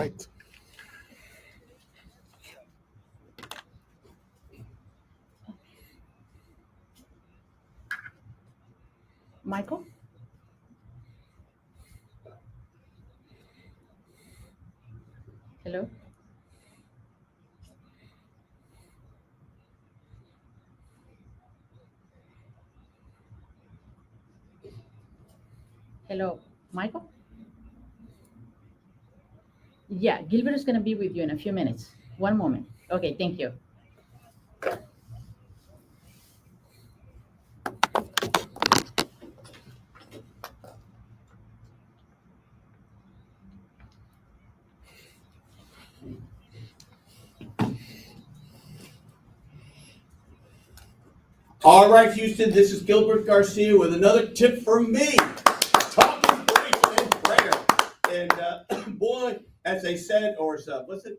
right. Michael? Hello? Hello, Michael? Yeah, Gilbert is going to be with you in a few minutes. One moment. Okay, thank you. All right, Houston, this is Gilbert Garcia with another tip from me. Talking grace and prayer. And boy, as they said, or was it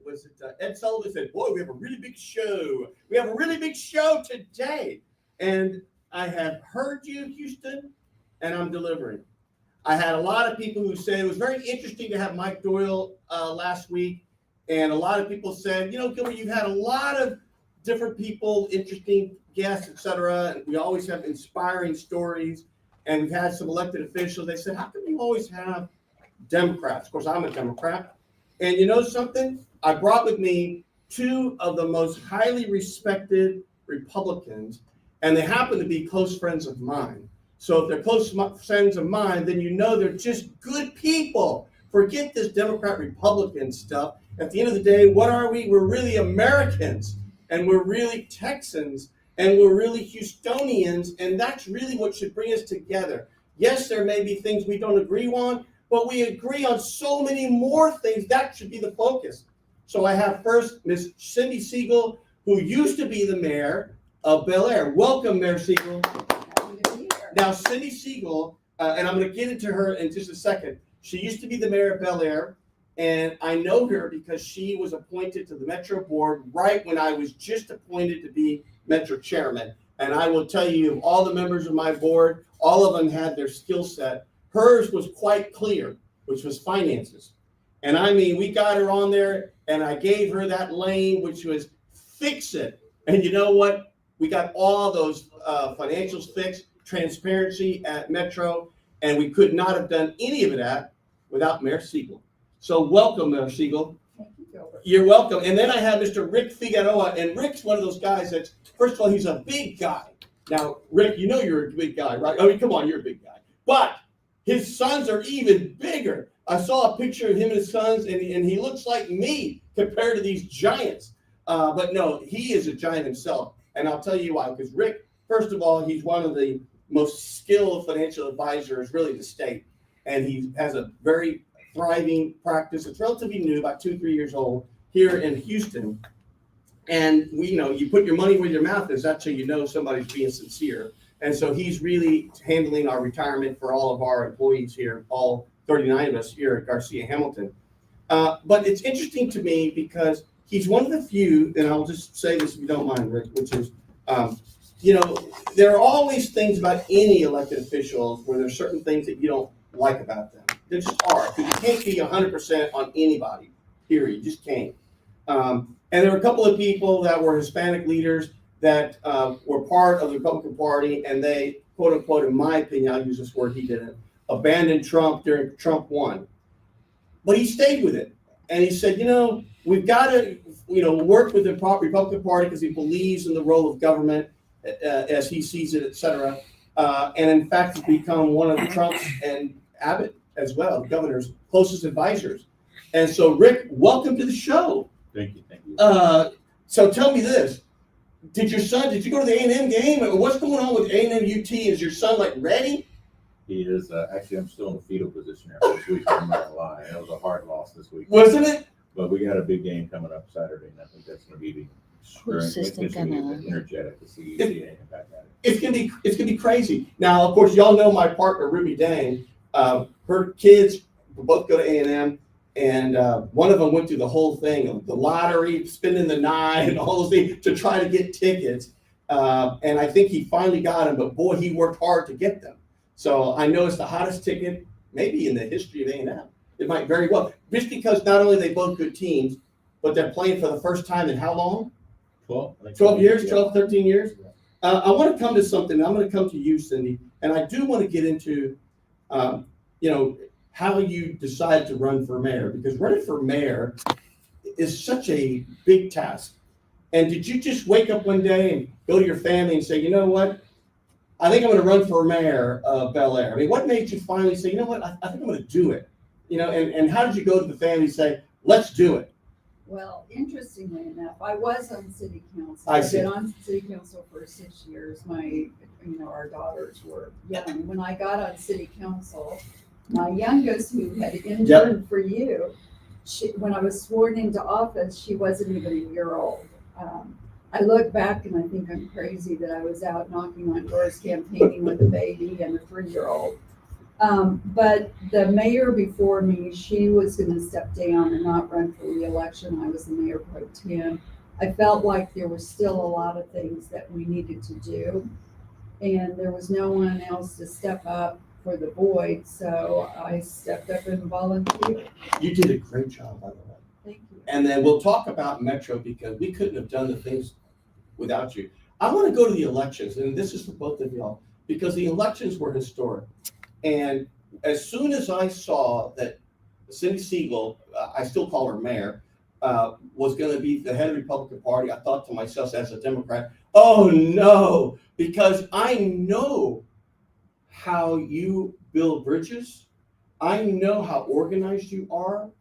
Ed Sullivan said, boy, we have a really big show. We have a really big show today. And I have heard you, Houston, and I'm delivering. I had a lot of people who said it was very interesting to have Mike Doyle last week. And a lot of people said, Gilbert, you've had a lot of different people, interesting guests, etc. And we always have inspiring stories. And we've had some elected officials. They said, how come you always have Democrats? Of course, I'm a Democrat. And you know something? I brought with me two of the most highly respected Republicans, and they happen to be close friends of mine. So if they're close friends of mine, then you know they're just good people. Forget this Democrat-Republican stuff. At the end of the day, what are we? We're really Americans, and we're really Texans, and we're really Houstonians, and that's really what should bring us together. Yes, there may be things we don't agree on, but we agree on so many more things. That should be the focus. So I have first Miss Cindy Siegel, who used to be the mayor of Bel Air. Welcome, Mayor Siegel. Now, Cindy Siegel, and I'm going to get into her in just a second. She used to be the mayor of Bel Air, and I know her because she was appointed to the Metro Board right when I was just appointed to be Metro Chairman. And I will tell you, of all the members of my board, all of them had their skill set. Hers was quite clear, which was finances. And I mean, we got her on there, and I gave her that lane, which was fix it. And you know what? We got all those financials fixed. Transparency at Metro, and we could not have done any of that without Mayor Siegel. So welcome, Mayor Siegel. Thank you, Gilbert. You're welcome. And then I have Mr. Rick Figueroa, and Rick's one of those guys that's, first of all, he's a big guy. Now, Rick, you know you're a big guy, right? I mean, come on, you're a big guy. But his sons are even bigger. I saw a picture of him and his sons, and he looks like me compared to these giants. But no, he is a giant himself. And I'll tell you why. Because Rick, first of all, he's one of the most skilled financial advisors, really, the state. And he has a very thriving practice. It's relatively new, about 2-3 years old, here in Houston. And you put your money where your mouth is. That's how you know somebody's being sincere. And so he's really handling our retirement for all of our employees here, all 39 of us here at Garcia Hamilton. But it's interesting to me because he's one of the few, and I'll just say this if you don't mind, Rick, which is, there are always things about any elected officials where there's certain things that you don't like about them. There just are. Because you can't be 100% on anybody, period. You just can't. And there were a couple of people that were Hispanic leaders that were part of the Republican Party, and they, quote unquote, in my opinion, I'll use this word, he didn't, abandon Trump during Trump won. But he stayed with it. And he said, we've got to, work with the Republican Party because he believes in the role of government as he sees it, et cetera. And in fact, he's become one of Trump's and Abbott as well, the governor's closest advisors. And so, Rick, welcome to the show. Thank you. Thank you. So tell me this. Did you go to the A&M game? Or what's going on with A&M UT? Is your son ready? He is actually. I'm still in the fetal position after this week. I'm not gonna lie. It was a hard loss this week, wasn't it? But we got a big game coming up Saturday, and I think that's going to be energetic to see anything back at it. It's gonna be crazy. Now, of course, y'all know my partner Ruby Dane. Her kids both go to A&M, and one of them went through the whole thing of the lottery, spending the night, and all those things to try to get tickets. And I think he finally got them, but boy, he worked hard to get them. So I know it's the hottest ticket maybe in the history of A&M. It might very well, just because not only are they both good teams, but they're playing for the first time in how long? 12? I think 12 years, yeah. 12, 13 years? I want to come to something. I'm going to come to you, Cindy, and I do want to get into, how you decided to run for mayor, because running for mayor is such a big task. And did you just wake up one day and go to your family and say, you know what? I think I'm going to run for mayor of Bel Air. I mean, what made you finally say, you know what? I think I'm going to do it. And how did you go to the family and say, let's do it? Well, interestingly enough, I was on city council. I I've see. been on city council for 6 years. Our daughters were young. When I got on city council, my youngest, who had interned for you, when I was sworn into office, she wasn't even a year old. I look back and I think I'm crazy that I was out knocking on doors campaigning with a baby and a 3-year-old. But the mayor before me, she was going to step down and not run for re-election. I was the mayor pro tem. I felt like there were still a lot of things that we needed to do, and there was no one else to step up for the void, so I stepped up and volunteered. You did a great job, by the way. Thank you. And then we'll talk about Metro, because we couldn't have done the things without you. I want to go to the elections, and this is for both of y'all, because the elections were historic. And as soon as I saw that Cindy Siegel, I still call her mayor, was going to be the head of the Republican Party, I thought to myself as a Democrat, oh no, because I know how you build bridges. I know how organized you are,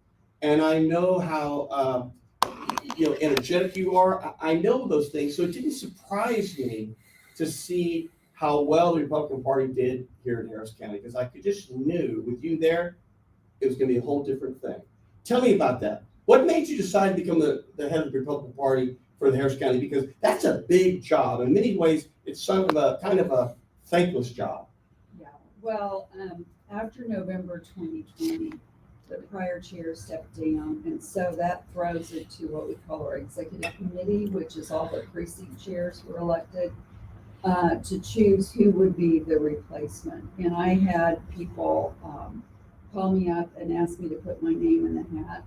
and I know how energetic you are. I know those things, so it didn't surprise me to see how well the Republican Party did here in Harris County, because I just knew with you there, it was going to be a whole different thing. Tell me about that. What made you decide to become the head of the Republican Party for the Harris County? Because that's a big job. In many ways, it's kind of a thankless job. Yeah, well, after November 2020, the prior chair stepped down, and so that throws it to what we call our executive committee, which is all the precinct chairs were elected to choose who would be the replacement. And I had people call me up and ask me to put my name in the hat.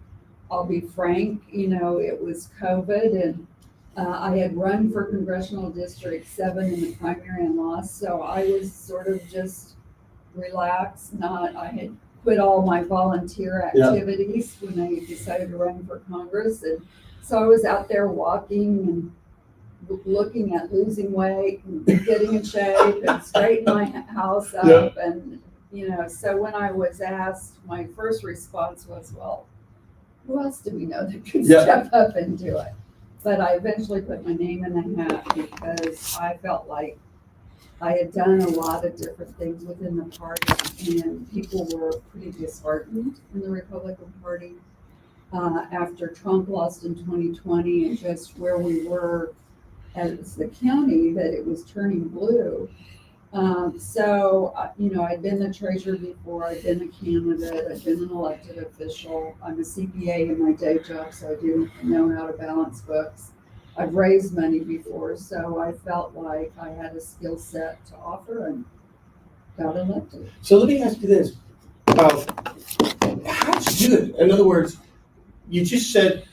I'll be frank, it was COVID, and I had run for Congressional District 7 in the primary and lost, so I was sort of just relaxed. I had quit all my volunteer activities when I decided to run for Congress, and so I was out there walking and looking at losing weight and getting in shape and straightening my house up. And, so when I was asked, my first response was, well, who else do we know that could step up and do it? But I eventually put my name in the hat because I felt like I had done a lot of different things within the party, and people were pretty disheartened in the Republican Party after Trump lost in 2020, and just where we were as the county, that it was turning blue. I'd been the treasurer before, I'd been a candidate, I'd been an elected official. I'm a CPA in my day job, so I do know how to balance books. I've raised money before, so I felt like I had a skill set to offer and got elected. So let me ask you this. How did you do it? In other words, you just said,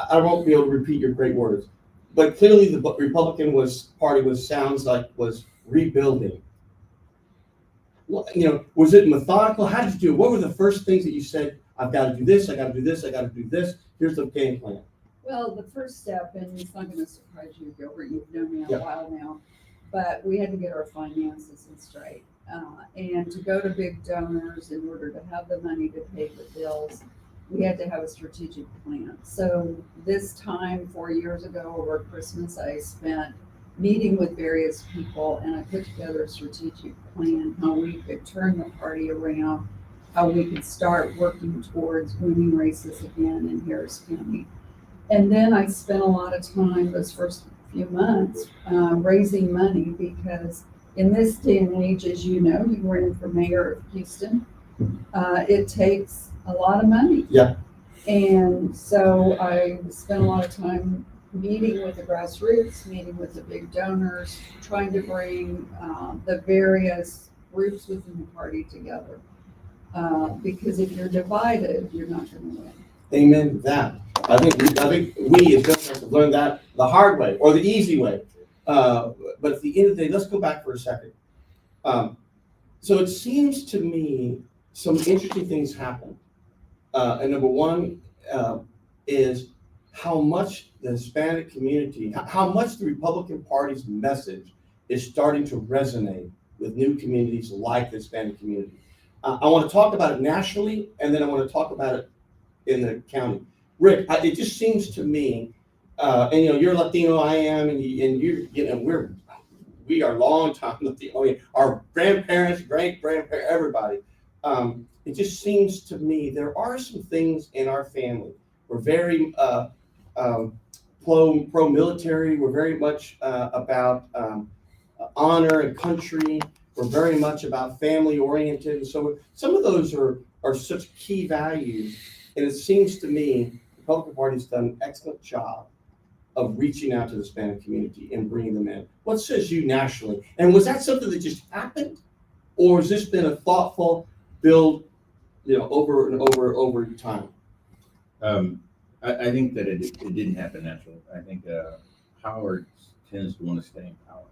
I won't be able to repeat your great words, but clearly the Republican Party was rebuilding. Was it methodical? How did you do it? What were the first things that you said, I've got to do this, I got to do this, I got to do this. Here's the game plan. Well, the first step, and it's not going to surprise you, Gilbert, you've known me a while now, but we had to get our finances in straight. And to go to big donors in order to have the money to pay the bills, we had to have a strategic plan. So this time, 4 years ago, over Christmas, I spent meeting with various people, and I put together a strategic plan, how we could turn the party around, how we could start working towards winning races again in Harris County. And then I spent a lot of time those first few months raising money, because in this day and age, as you know, you ran for mayor of Houston, it takes a lot of money. Yeah. And so I spent a lot of time meeting with the grassroots, meeting with the big donors, trying to bring the various groups within the party together. Because if you're divided, you're not gonna win. Amen to that. I think we as Democrats have learned that the hard way or the easy way. But at the end of the day, let's go back for a second. So it seems to me some interesting things happen. And number one is how much the Hispanic community, how much the Republican Party's message is starting to resonate with new communities like the Hispanic community. I want to talk about it nationally, and then I want to talk about it in the county. Rick, it just seems to me, and you're Latino, I am, and we are long time Latino. I mean, our grandparents, great grandparents, everybody. It just seems to me there are some things in our family. We're very pro-military. We're very much about honor and country. We're very much about family oriented. And so some of those are such key values. And it seems to me the Republican Party's done an excellent job of reaching out to the Hispanic community and bringing them in. What says you nationally? And was that something that just happened? Or has this been a thoughtful build, over and over time? I think that it didn't happen naturally. I think power tends to want to stay in power.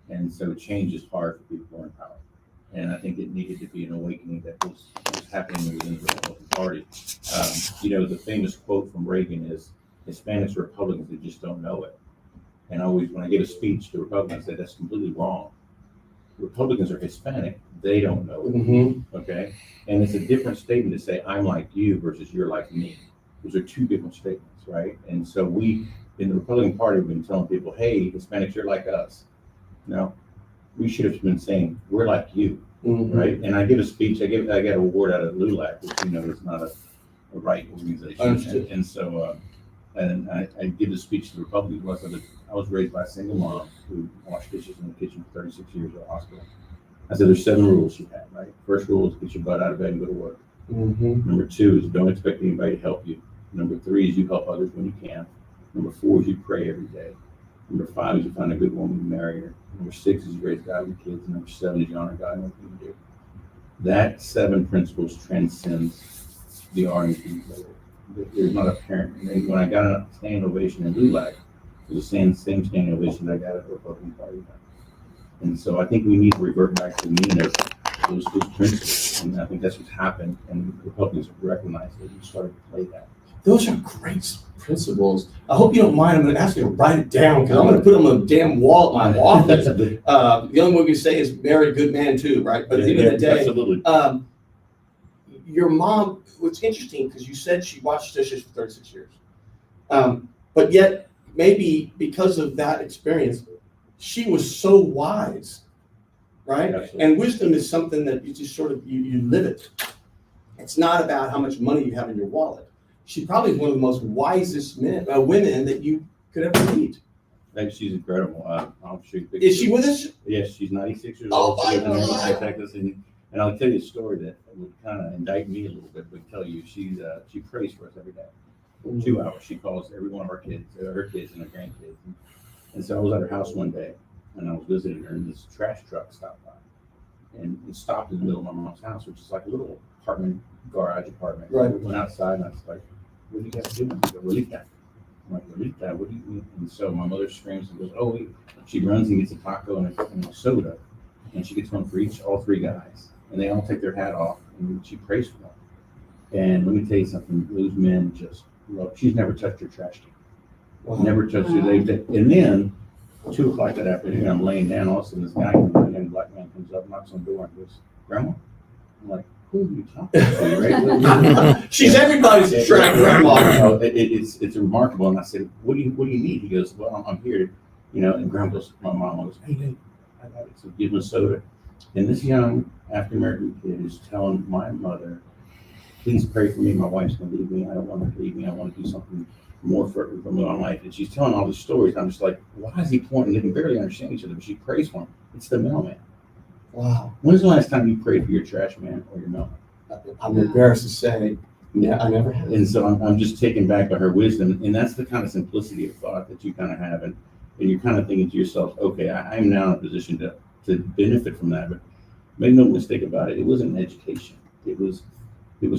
And so change is hard for people who are in power. And I think it needed to be an awakening that was happening within the Republican Party. The famous quote from Reagan is, Hispanics are Republicans, they just don't know it. And always, when I give a speech to Republicans, I say that's completely wrong. Republicans are Hispanic, they don't know it. Mm-hmm. Okay? And it's a different statement to say, I'm like you versus you're like me. Those are two different statements, right? And so we, in the Republican Party, have been telling people, hey, Hispanics, you're like us. No, we should have been saying, we're like you, Mm-hmm. right? And I give a speech, I got an award out of LULAC, which, is not a right organization. Understood. And so, and I give a speech to the Republicans. I was raised by a single mom who washed dishes in the kitchen for 36 years at a hospital. I said, there's 7 rules you have, right? First rule is get your butt out of bed and go to work. Mm-hmm. Number 2 is don't expect anybody to help you. Number 3 is you help others when you can. Number 4 is you pray every day. Number 5 is you find a good woman and marry her. Number 6 is you raise God and your kids. And number 7 is you honor God and everything you do. That 7 principles transcends the R&D level. There's not a parent. And when I got a standing ovation in LULAC, it was the same standing ovation that I got at the Republican Party. And so I think we need to revert back to the meaning of those principles. And I think that's what's happened. And Republicans have recognized it and started to play that. Those are great principles. I hope you don't mind. I'm going to ask you to write it down because I'm going to put them on a damn wall at my office. The only one we can say is marry a good man too, right? But at the end of the day, absolutely. Your mom, what's interesting, because you said she washed dishes for 36 years. But yet, maybe because of that experience, she was so wise, right? Absolutely. And wisdom is something that you just sort of, you live it. It's not about how much money you have in your wallet. She probably is one of the most wisest women that you could ever meet. Thanks, she's incredible. I'll show you pictures. Is she with us? Yes, she's 96 years Oh, old. She lives in my Austin, God. Texas, and I'll tell you a story that would kind of indict me a little bit, but tell you she prays for us every day. 2 hours. She calls every one of our kids, her kids and her grandkids. And so I was at her house one day, and I was visiting her, and this trash truck stopped by, and it stopped in the middle of my mom's house, which is like a little garage apartment. Right. We went outside, and I was like, "What do you guys doing?" She goes, "Rolita." I'm like, "Rolita, what do you mean?" And so my mother screams and goes, "Oh, wait." She runs and gets a taco and a soda, and she gets one for all 3 guys, and they all take their hat off, and she prays for them. And let me tell you something, those men just love. She's never touched her trash can. Wow. Never touched it. And then 2 o'clock that afternoon, I'm laying down. All of a sudden, this guy comes in, a young black man comes up, knocks on the door, and goes, "Grandma." I'm like, "Who are you talking to?" Right? She's everybody's track grandma. It's remarkable. And I said, "What do you need?" He goes, "Well, I'm here to, And Grandma goes, my mom goes, "Hey, I got it." So give him a soda. And this young African American kid is telling my mother, "Please pray for me. My wife's going to leave me. I don't want her to leave me. I want to do something more for my life." And she's telling all these stories. I'm just like, why is he pointing? They can barely understand each other, but she prays for him. It's the mailman. Wow. When's the last time you prayed for your trash man or your mailman? I'm embarrassed to say, yeah, I never have. And so I'm just taken back by her wisdom. And that's the kind of simplicity of thought that you kind of have. And you're kind of thinking to yourself, okay, I'm now in a position to benefit from that. But make no mistake about it, it wasn't an education. It was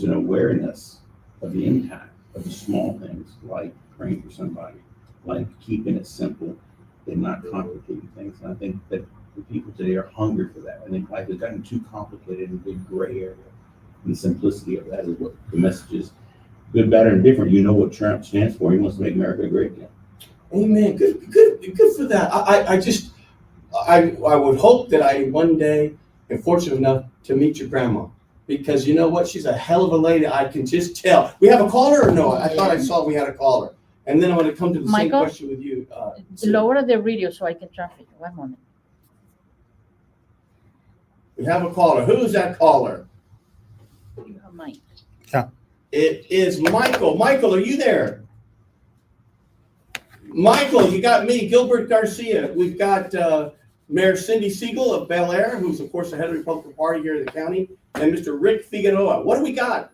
an awareness of the impact of the small things, like praying for somebody, like keeping it simple and not complicating things. And I think that the people today are hungry for that. I think life has gotten too complicated and big gray area. And the simplicity of that is what the message is. Good, bad, and different. You know what Trump stands for. He wants to make America great again. Amen. Good for that. I would hope that I one day am fortunate enough to meet your grandma, because you know what? She's a hell of a lady. I can just tell. We have a caller or no? I thought I saw we had a caller. And then I'm going to come to the Michael, same question with you. Lower the radio so I can traffic. One moment. We have a caller. Who's that caller? You have mine. It is Michael. Michael, are you there? Michael, you got me, Gilbert Garcia. We've got Mayor Cindy Siegel of Bel Air, who's, of course, the head of the Republican Party here in the county, and Mr. Rick Figueroa. What do we got?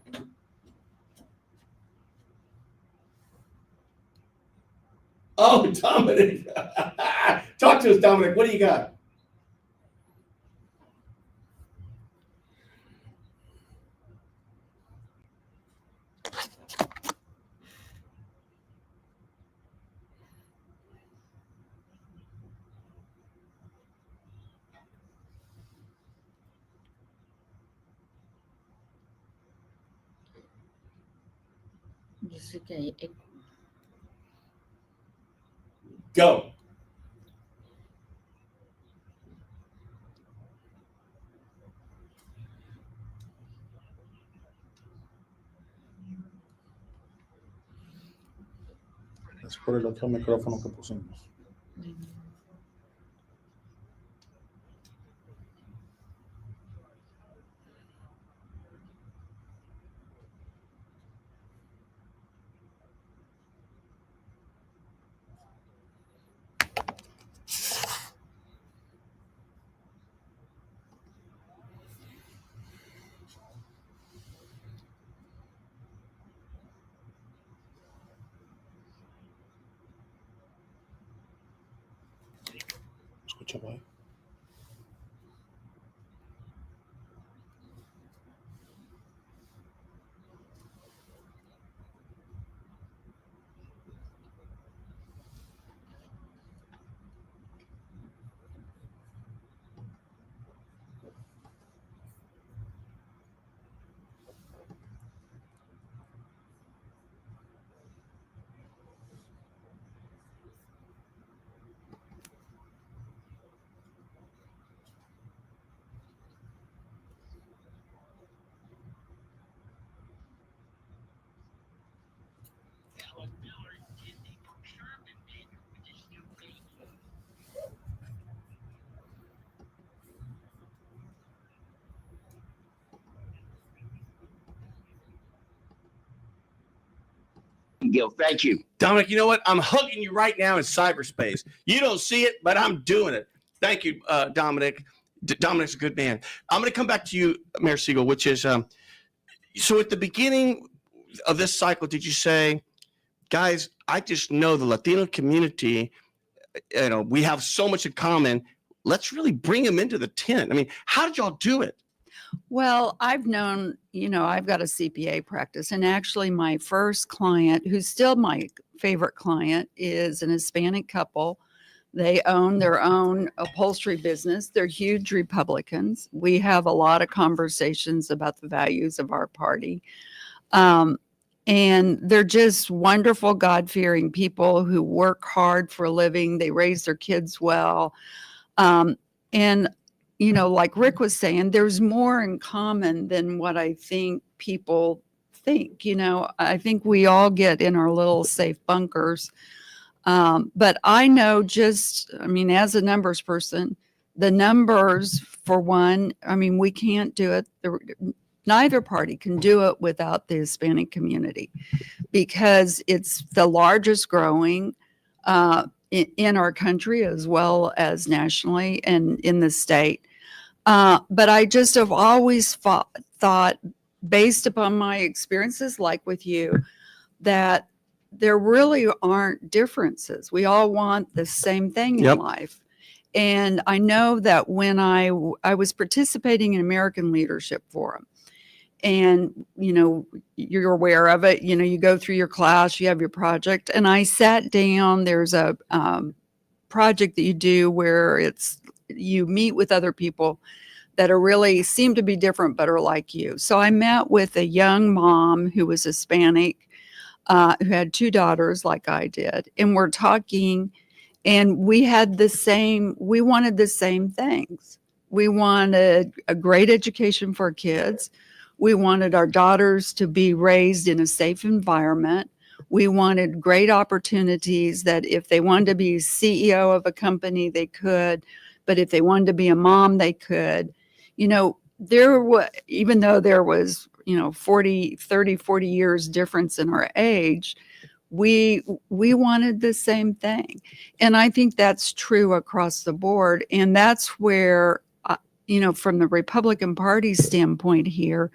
Oh, Dominic. Talk to us, Dominic. What do you got? Dice que hay eco. Go. Es por el otro micrófono que pusimos. Escucha, boy. Gil, thank you. Dominic, you know what? I'm hugging you right now in cyberspace. You don't see it, but I'm doing it. Thank you, Dominic. Dominic's a good man. I'm going to come back to you, Mayor Siegel, which is, so at the beginning of this cycle, did you say, guys, I just know the Latino community, we have so much in common. Let's really bring them into the tent. I mean, how did y'all do it? Well, I've known, I've got a CPA practice, and actually my first client, who's still my favorite client, is an Hispanic couple. They own their own upholstery business. They're huge Republicans. We have a lot of conversations about the values of our party. And they're just wonderful, God-fearing people who work hard for a living. They raise their kids well. And like Rick was saying, there's more in common than what I think people think. I think we all get in our little safe bunkers. But I know as a numbers person, the numbers, for one, we can't do it. Neither party can do it without the Hispanic community, because it's the largest growing in our country as well as nationally and in the state. But I just have always thought, based upon my experiences, like with you, that there really aren't differences. We all want the same thing in life. And I know that when I was participating in American Leadership Forum, and, you're aware of it. You go through your class, you have your project. And I sat down, there's a project that you do where you meet with other people that seem to be different, but are like you. So I met with a young mom who was Hispanic, who had 2 daughters like I did. And we're talking, and we wanted the same things. We wanted a great education for our kids. We wanted our daughters to be raised in a safe environment. We wanted great opportunities that if they wanted to be CEO of a company, they could, but if they wanted to be a mom, they could. Even though there was, 40 years difference in our age, we wanted the same thing. And I think that's true across the board. And that's where, from the Republican Party standpoint here,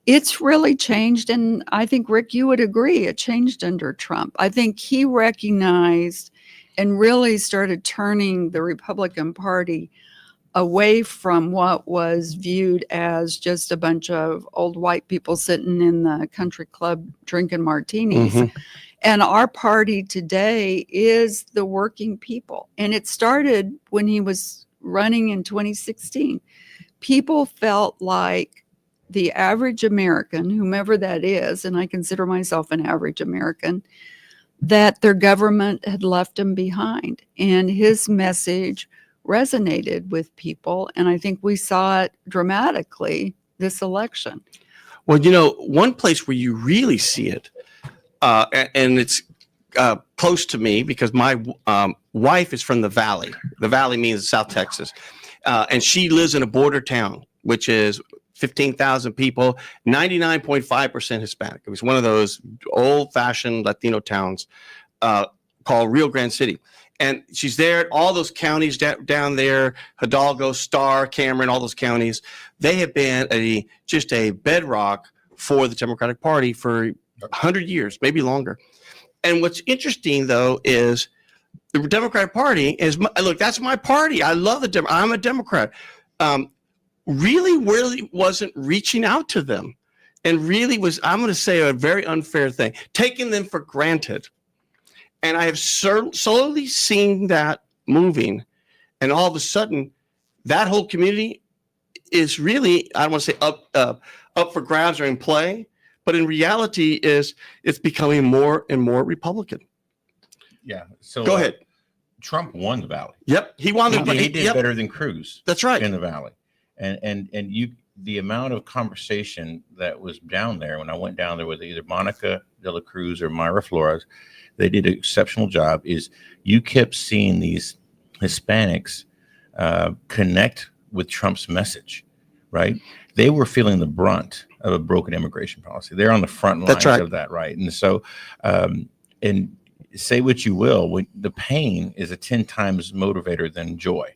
it's really changed. And I think, Rick, you would agree, it changed under Trump. I think he recognized and really started turning the Republican Party away from what was viewed as just a bunch of old white people sitting in the country club drinking martinis. Mm-hmm. And our party today is the working people. And it started when he was running in 2016. People felt like the average American, whomever that is, and I consider myself an average American, that their government had left them behind. And his message resonated with people. And I think we saw it dramatically this election. Well, one place where you really see it, and it's close to me because my wife is from the Valley. The Valley means South Texas. And she lives in a border town, which is 15,000 people, 99.5% Hispanic. It was one of those old-fashioned Latino towns called Rio Grande City. And she's there at all those counties down there, Hidalgo, Starr, Cameron, all those counties. They have been just a bedrock for the Democratic Party for 100 years, maybe longer. And what's interesting, though, is the Democratic Party look, that's my party. I love I'm a Democrat. Really wasn't reaching out to them, and really was, I'm going to say, a very unfair thing, taking them for granted. And I have slowly seen that moving, and all of a sudden, that whole community is really, I don't want to say up for grabs or in play, but in reality, it's becoming more and more Republican. Yeah. So go ahead. Trump won the Valley. Yep, he won the Valley. He did better than Cruz. That's right. In the Valley, and the amount of conversation that was down there when I went down there with either Monica de la Cruz or Myra Flores, they did an exceptional job. Is you kept seeing these Hispanics connect with Trump's message, right? They were feeling the brunt of a broken immigration policy. They're on the front lines of that, right? And so, and say what you will, when the pain is a 10 times motivator than joy.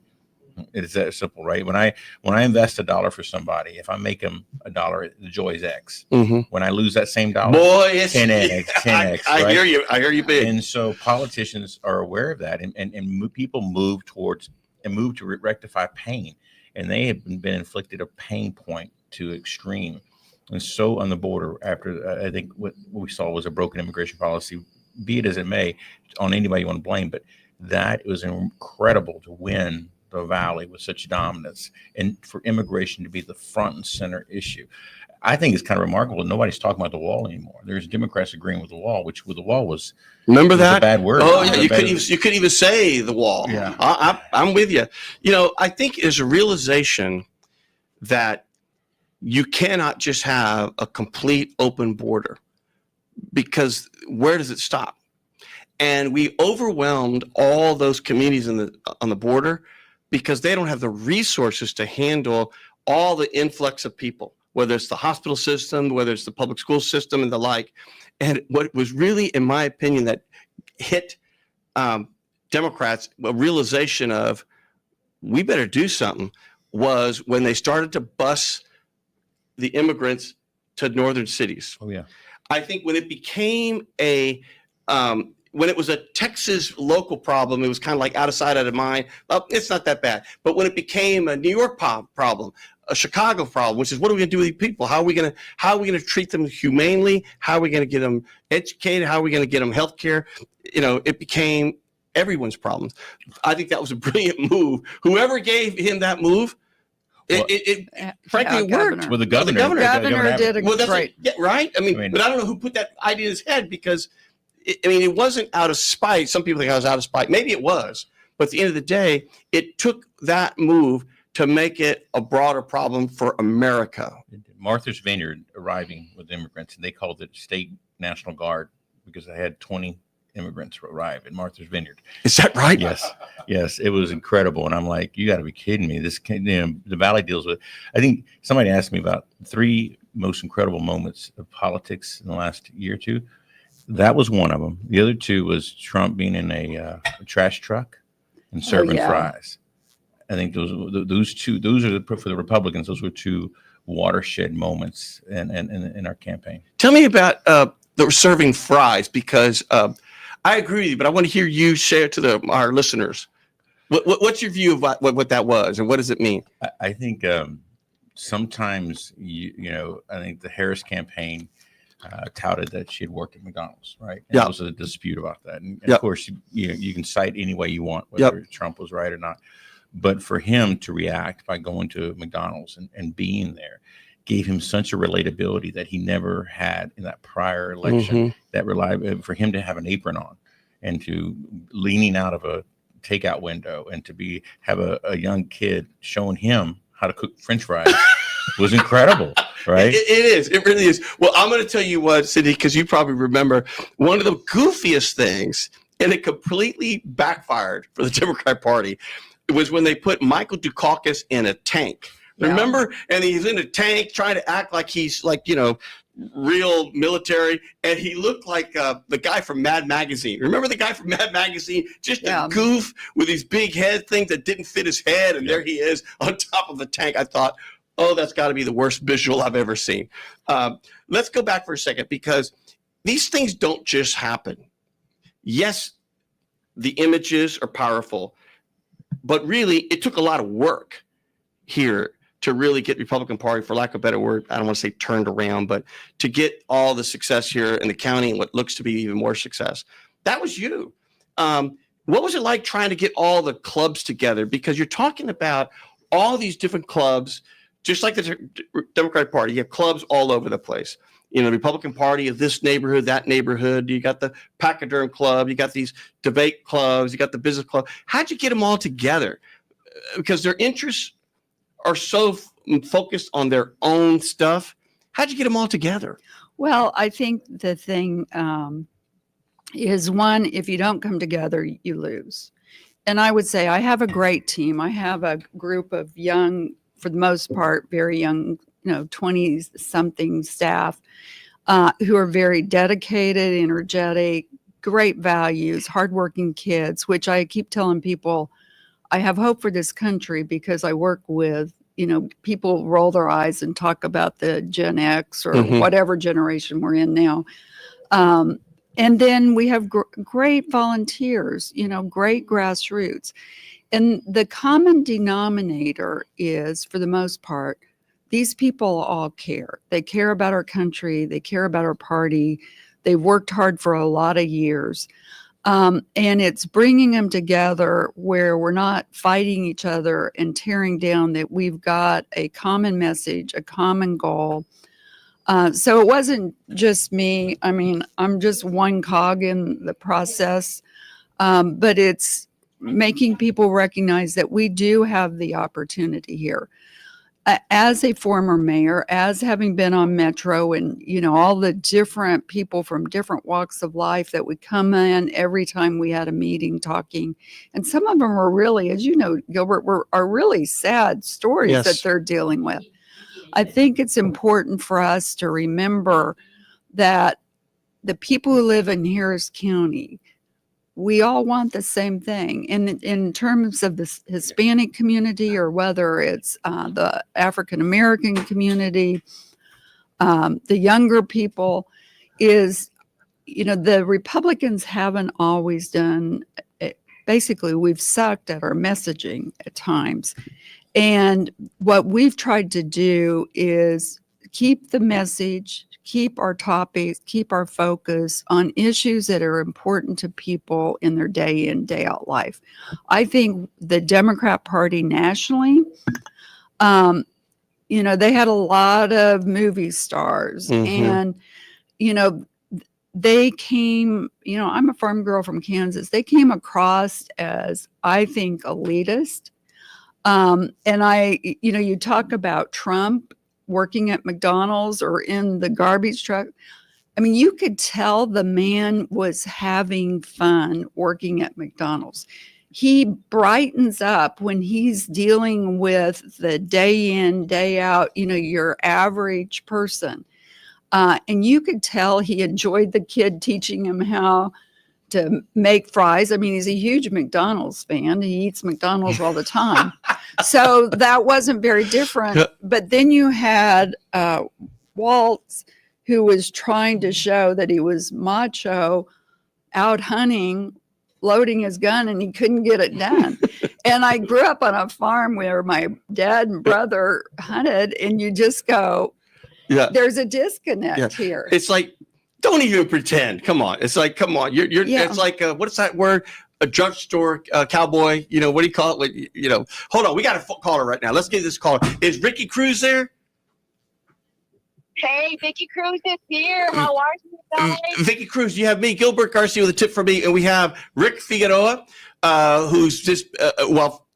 It's that simple, right? When I invest $1 for somebody, if I make them $1, the joy is X. Mm-hmm. When I lose that same dollar, boy, it's 10x. I right? hear you. I hear you big. And so politicians are aware of that, and people move to rectify pain, and they have been inflicted a pain point to extreme. And so on the border, after I think what we saw was a broken immigration policy, be it as it may, on anybody you want to blame, but that was incredible to win the Valley with such dominance, and for immigration to be the front and center issue. I think it's kind of remarkable. Nobody's talking about the wall anymore. There's Democrats agreeing with the wall, which with the wall was remember that a bad word. Oh yeah, you couldn't even say the wall. Yeah, I'm with you. I think there's a realization that you cannot just have a complete open border, because where does it stop? And we overwhelmed all those communities on the border because they don't have the resources to handle all the influx of people, whether it's the hospital system, whether it's the public school system and the like. And what was really, in my opinion, that hit Democrats a realization of we better do something was when they started to bus the immigrants to northern cities. Oh yeah. I think when it became when it was a Texas local problem, it was kind of like out of sight, out of mind. Well, it's not that bad. But when it became a New York problem, a Chicago problem, which is what are we going to do with these people? How are we going to treat them humanely? How are we going to get them educated? How are we going to get them health care? It became everyone's problems. I think that was a brilliant move. Whoever gave him that move, frankly, it worked. Governor. Well, the governor, Governor did a Well, that's great. right. I mean, but I don't know who put that idea in his head because, it wasn't out of spite. Some people think I was out of spite. Maybe it was. But at the end of the day, it took that move to make it a broader problem for America. Martha's Vineyard arriving with immigrants, and they called it State National Guard because they had 20 immigrants arrive at Martha's Vineyard. Is that right? Yes, it was incredible. And I'm like, you got to be kidding me. The Valley deals with, I think somebody asked me about 3 most incredible moments of politics in the last year or two. That was one of them. The other 2 was Trump being in a trash truck and serving fries. I think those two, for the Republicans, those were 2 watershed moments in our campaign. Tell me about the serving fries because I agree with you, but I want to hear you share to our listeners. What's your view of what that was and what does it mean? I think sometimes, I think the Harris campaign touted that she had worked at McDonald's, right? And there was a dispute about that. And of course, you can cite any way you want, whether Trump was right or not. But for him to react by going to McDonald's and being there gave him such a relatability that he never had in that prior election. That for him to have an apron on and to leaning out of a takeout window and to have a young kid showing him how to cook French fries was incredible, right? It is. It really is. Well, I'm going to tell you what, Cindy, because you probably remember one of the goofiest things, and it completely backfired for the Democratic Party. It was when they put Michael Dukakis in a tank. Remember? And he's in a tank trying to act like he's real military. And he looked like the guy from Mad Magazine. Remember the guy from Mad Magazine? Just a goof with these big head things that didn't fit his head. And there he is on top of the tank. I thought, oh, that's got to be the worst visual I've ever seen. Let's go back for a second because these things don't just happen. Yes, the images are powerful. But really, it took a lot of work here to really get Republican Party, for lack of a better word, I don't want to say turned around, but to get all the success here in the county and what looks to be even more success. That was you. What was it like trying to get all the clubs together? Because you're talking about all these different clubs, just like the Democratic Party. You have clubs all over the place. The Republican Party of this neighborhood, that neighborhood. You got the Pachyderm Club. You got these debate clubs. You got the business club. How'd you get them all together? Because their interests are so focused on their own stuff. How'd you get them all together? Well, I think the thing is, one, if you don't come together, you lose. And I would say I have a great team. I have a group of young, for the most part, very young, 20-something staff who are very dedicated, energetic, great values, hardworking kids, which I keep telling people, I have hope for this country because I work with, people roll their eyes and talk about the Gen X or whatever generation we're in now. And then we have great volunteers, great grassroots. And the common denominator is, for the most part, these people all care. They care about our country. They care about our party. They've worked hard for a lot of years. And it's bringing them together where we're not fighting each other and tearing down, that we've got a common message, a common goal. So it wasn't just me. I mean, I'm just one cog in the process, but it's making people recognize that we do have the opportunity here. As a former mayor, as having been on Metro and, all the different people from different walks of life that would come in every time we had a meeting talking. And some of them were really, as you know, Gilbert, are really sad stories that they're dealing with. I think it's important for us to remember that the people who live in Harris County, we all want the same thing. And in terms of the Hispanic community, or whether it's the African-American community, the younger people, is, the Republicans haven't always done it. Basically, we've sucked at our messaging at times. And what we've tried to do is keep the message, keep our topics, keep our focus on issues that are important to people in their day in, day out life. I think the Democrat Party nationally, they had a lot of movie stars and, they came, I'm a farm girl from Kansas. They came across as, I think, elitist. And you talk about Trump working at McDonald's or in the garbage truck. I mean, you could tell the man was having fun working at McDonald's. He brightens up when he's dealing with the day in, day out, your average person. And you could tell he enjoyed the kid teaching him how to make fries. I mean, he's a huge McDonald's fan. He eats McDonald's all the time. So that wasn't very different. But then you had Waltz, who was trying to show that he was macho, out hunting, loading his gun, and he couldn't get it done. And I grew up on a farm where my dad and brother hunted, and you just go, there's a disconnect here. It's like, don't even pretend. Come on. It's like, come on. You're it's like, what is that word? A drugstore cowboy. What do you call it? Hold on. We got a caller right now. Let's get this caller. Is Ricky Cruz there? Hey, Vicky Cruz is here. How are you guys? Vicky Cruz, you have me, Gilbert Garcia, with a tip for me, and we have Rick Figueroa, who's just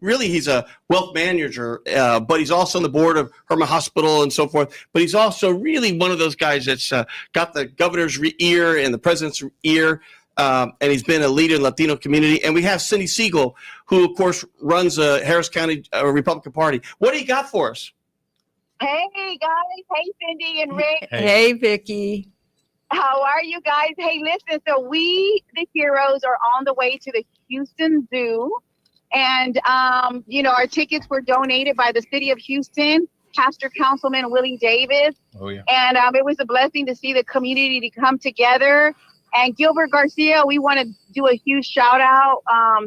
really, he's a wealth manager, but he's also on the board of Herman Hospital and so forth. But he's also really one of those guys that's got the governor's ear and the president's ear, and he's been a leader in the Latino community. And we have Cindy Siegel, who, of course, runs Harris County Republican Party. What do you got for us? Hey, guys. Hey, Cindy and Rick. Hey, Vicky. How are you guys? Hey, listen. So we, the heroes, are on the way to the Houston Zoo. And, our tickets were donated by the city of Houston, Pastor Councilman Willie Davis. Oh, yeah. And it was a blessing to see the community to come together. And Gilbert Garcia, we want to do a huge shout out.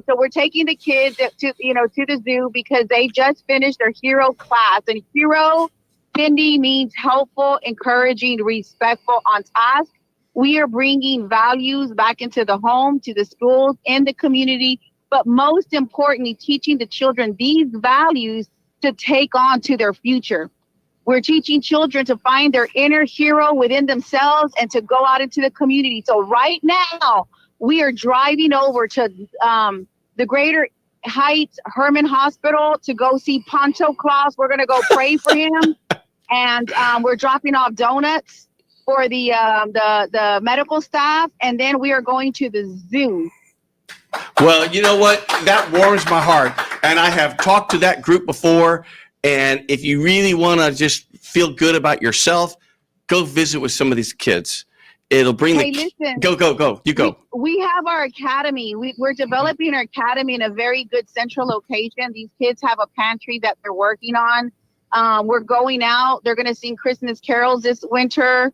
So we're taking the kids to the zoo because they just finished their hero class. And hero, Cindy, means helpful, encouraging, respectful, on task. We are bringing values back into the home, to the schools, and the community. But most importantly, teaching the children these values to take on to their future. We're teaching children to find their inner hero within themselves and to go out into the community. So right now, we are driving over to the Greater Heights Herman Hospital to go see Poncho Claus. We're going to go pray for him. And we're dropping off donuts for the medical staff. And then we are going to the zoo. Well, you know what? That warms my heart. And I have talked to that group before. And if you really want to just feel good about yourself, go visit with some of these kids. It'll bring listen, go. You go. We have our academy. We're developing our academy in a very good central location. These kids have a pantry that they're working on. We're going out. They're going to sing Christmas carols this winter.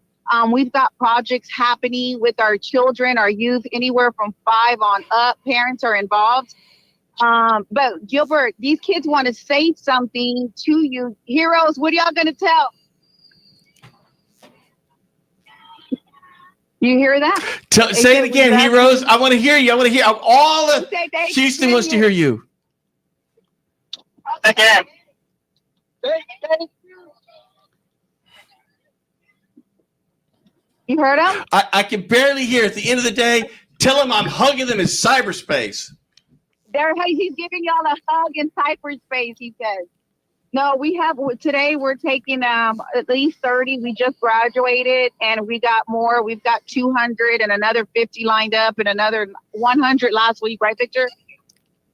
We've got projects happening with our children, our youth, anywhere from 5 on up. Parents are involved. But Gilbert, these kids want to say something to you. Heroes, what are y'all going to tell? You hear that? Say it again, heroes. I want to hear you. I want to hear. All of Houston wants to hear you. Again. You heard him? I can barely hear. At the end of the day, tell him I'm hugging them in cyberspace. He's giving y'all a hug in cyberspace, he says. No, today we're taking at least 30. We just graduated and we got more. We've got 200 and another 50 lined up and another 100 last week, right, Victor?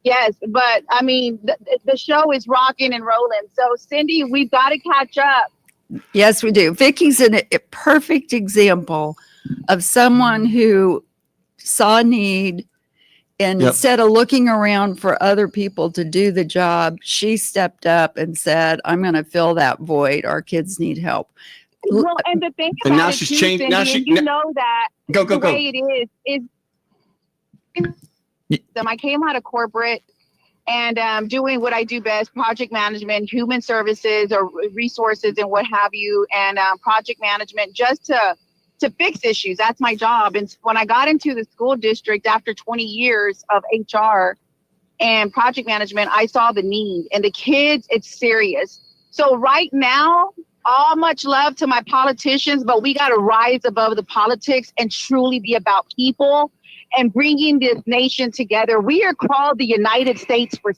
Yes, but I mean, the show is rocking and rolling. So Cindy, we've got to catch up. Yes, we do. Vicky's a perfect example of someone who saw need, and instead of looking around for other people to do the job, she stepped up and said, I'm going to fill that void. Our kids need help. Well, and the thing about now it she's too, changed. Cindy, Now she you know that go. way it is I came out of corporate and doing what I do best, project management, human services or resources and what have you, and project management just to fix issues. That's my job. And when I got into the school district after 20 years of HR and project management, I saw the need, and the kids, it's serious. So right now, all much love to my politicians, but we got to rise above the politics and truly be about people and bringing this nation together. We are called the United States for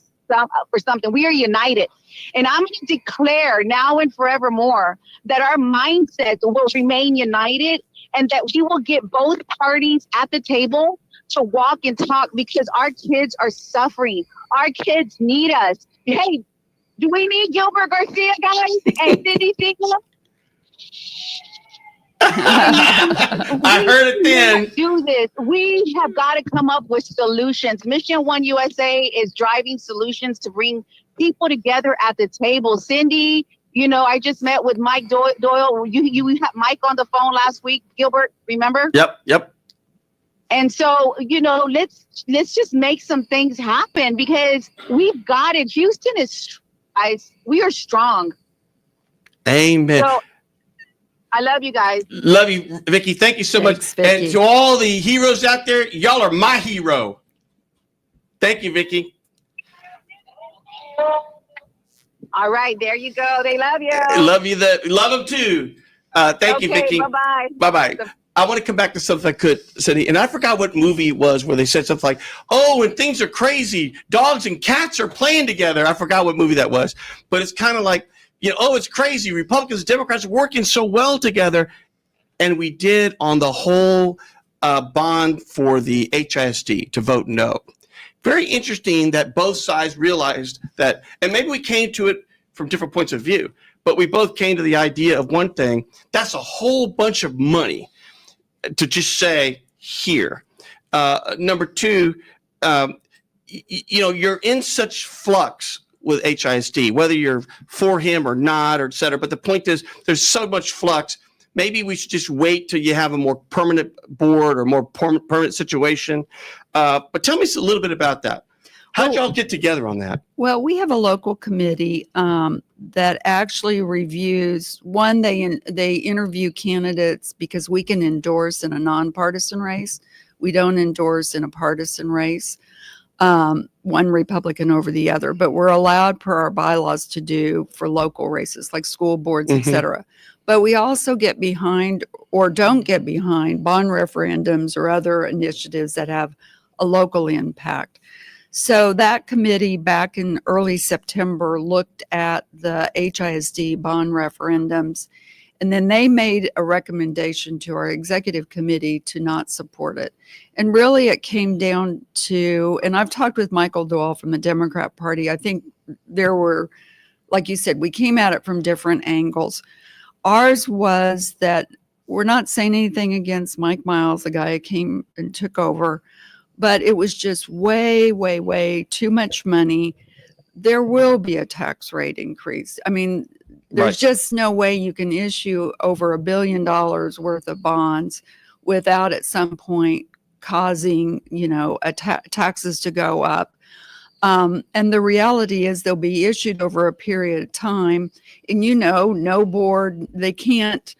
something. We are united. And I'm going to declare now and forevermore that our mindset will remain united and that we will get both parties at the table to walk and talk, because our kids are suffering. Our kids need us. Hey, do we need Gilbert Garcia, guys? And Cindy Siegel? I heard it then. Do this. We have got to come up with solutions. Mission One USA is driving solutions to bring people together at the table. Cindy, you know, I just met with Mike Doyle. You had Mike on the phone last week, Gilbert, remember? Yep. And so, you know, let's just make some things happen, because we've got it. Houston is, guys, we are strong. Amen. So, I love you guys. Love you, Vicky. Thank you so Thanks, much. Vicky. And to all the heroes out there, y'all are my hero. Thank you, Vicky. All right, there you go. They love you. Love you. Love them too. Thank you, Vicky. Bye-bye. Bye-bye. I want to come back to something I could, Cindy, and I forgot what movie it was where they said something like, oh, when things are crazy, dogs and cats are playing together. I forgot what movie that was, but it's kind of like, you know, oh, it's crazy. Republicans and Democrats are working so well together. And we did on the whole bond for the HISD to vote no. Very interesting that both sides realized that, and maybe we came to it from different points of view, but we both came to the idea of one thing: that's a whole bunch of money to just say here. Number two, you know, you're in such flux with HISD, whether you're for him or not, or et cetera. But the point is, there's so much flux. Maybe we should just wait till you have a more permanent board or more permanent situation. But tell me a little bit about that. How'd y'all get together on that? Well, we have a local committee that actually reviews. One, they interview candidates because we can endorse in a nonpartisan race. We don't endorse in a partisan race, one Republican over the other. But we're allowed per our bylaws to do for local races like school boards, et cetera. But we also get behind or don't get behind bond referendums or other initiatives that have a local impact. So that committee back in early September looked at the HISD bond referendums, and then they made a recommendation to our executive committee to not support it. And really it came down to, and I've talked with Michael Doyle from the Democrat Party. I think there were, like you said, we came at it from different angles. Ours was that we're not saying anything against Mike Miles, the guy who came and took over, but it was just way, way, way too much money. There will be a tax rate increase. I mean, there's just no way you can issue over $1 billion worth of bonds without at some point causing, you know, taxes to go up. And the reality is they'll be issued over a period of time. And, you know, no board, they can't,